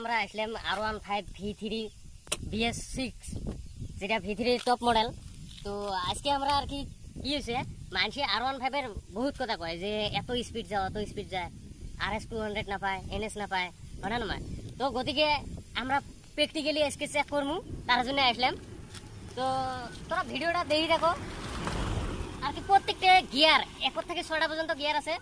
আমরা আসলাম R15 V3 BS6 যেটা V3 top model. তো আজকে আমরা আর কি হয়েছে মানুষে R15 এর বহুত কথা কয় যে এত স্পিড যায় অত স্পিড যায়, RS 200 না পায়, NS না পায়, হয় না? তো গতিকে আমরা প্র্যাকটিক্যালি আজকে চেক করবো, তার জন্য আসলাম। তো তোরা ভিডিওটা দেখি দেখো আর কি। প্রত্যেকটা গিয়ার 1 থেকে 6টা পর্যন্ত গিয়ার আছে।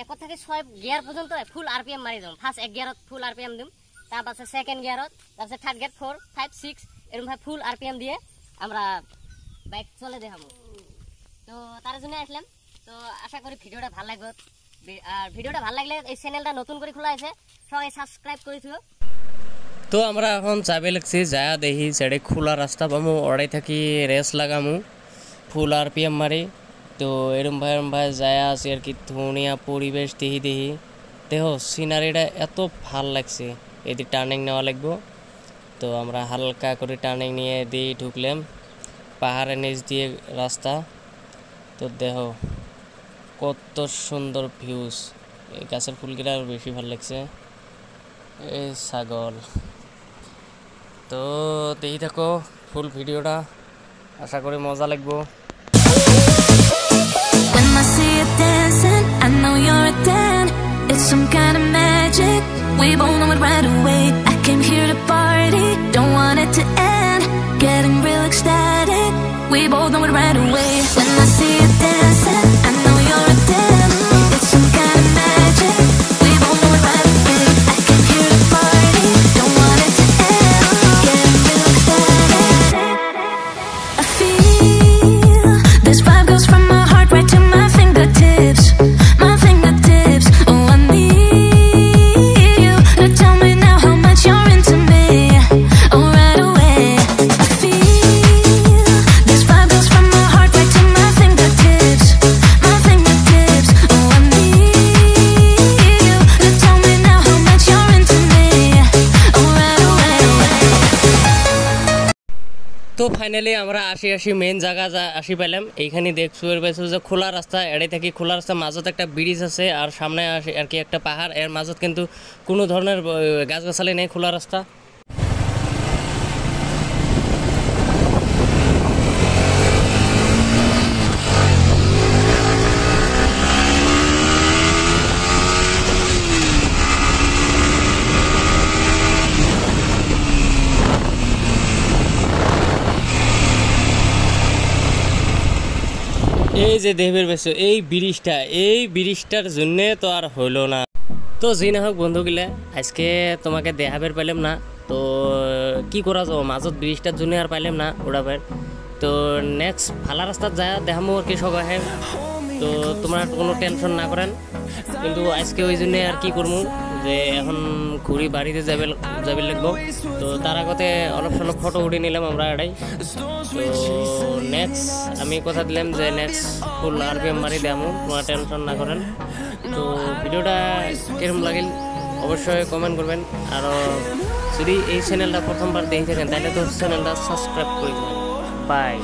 1 থেকে 6 গিয়ার পর্যন্ত ফুল RPM মারি দিম। ফার্স্ট 1 গিয়ারত ফুল RPM দিম, তারপর সেকেন্ড গিয়ারত, তারপর থার্ড গিয়ার 4, 5, 6 এরকম ভাবে ফুল RPM দিয়ে আমরা বাইক চলে দেখাবো। তো তার জন্য আসলাম। তো আশা করি ভিডিওটা ভালো লাগবে। আর ভিডিওটা ভালো লাগলে এই চ্যানেলটা নতুন করে খোলা আছে, সবাই সাবস্ক্রাইব করে দিও। তো আমরা এখন চাবি লাগছি, যা দেখি সেটা খোলা রাস্তা পামু, ওড়াই থাকি রেস লাগামু ফুল RPM মারি। তো এরম ভাই যায় আছে আর কি, ধুনিয়া পরিবেশ দেখি দেখো সিনারিটা এত ভাল লাগছে। এদি টার্নিং নেওয়া লাগবো। তো আমরা হালকা করে টার্নিং নিয়ে দিয়ে ঢুকলাম পাহাড়ের নিচ দিয়ে রাস্তা। তো দেখো কত সুন্দর ভিউজ, এই গাছের ফুলগুলা আরো বেশি ভাল লাগছে। এই ছাগল। তো দেখি থাকো ফুল ভিডিওটা, আশা করি মজা লাগবো। When I see you dancing, I know you're a 10. It's some kind of magic, we both know it right away. I came here to party, don't want it to end. Getting real ecstatic, we both know it right away. When I see you dancing, I know you're a 10. It's some kind of magic, we both know it right away. I came here to party, don't want it to end. Getting real ecstatic. I feel this vibe goes from my heart right to my fingertips. My fingertips. Oh, I need you to tell me now how much you're into me. Oh, right away. I feel this vibe goes from my heart right to my fingertips. My fingertips. Oh, I need you to tell me now how much you're into me. Oh, right away. তো finally আমরা আসি main জায়গা আসি পেলাম। এইখানে দেখছো যে খোলা রাস্তা, এড়াই থাকি খোলা রাস্তা, মাঝত একটা ব্রিজ আছে আর সামনে আসে আর কি একটা পাহাড়। এর মাঝত কিন্তু কোনো ধরনের গাছগাছালি নেই, খোলা রাস্তা। এই যে দেবের বেশ এই ব্রিজটার জন্য তো আর হইল না। তো যি না হোক বন্ধুগুলা, আজকে তোমাকে দেখাবের পাইলাম না। তো কি করা যাবো, মাঝত ব্রিজটার জন্য আর পাইলাম না ওড়াবের। তো নেক্সট ভালো রাস্তা যা দেখামো আর কি সবাই। তো তোমরা কোনো টেনশন না করেন। কিন্তু আজকে ওই জন্যে আর কি করবো যে এখন ঘুরি বাড়িতে যাবে লাগবো। তো তার আগতে অলপ সলপ ফটো উঠে নিলাম আমরা এটাই। তো নেক্সট আমি কথা দিলাম যে নেক্সট ফুল RPM মারি দেবো, তোমরা টেনশন না করেন। তো ভিডিওটা কিরকম লাগিল অবশ্যই কমেন্ট করবেন। আর যদি এই চ্যানেলটা প্রথমবার দেখে থাকেন তাহলে তো চ্যানেলটা সাবস্ক্রাইব করে দেবেন। বাই।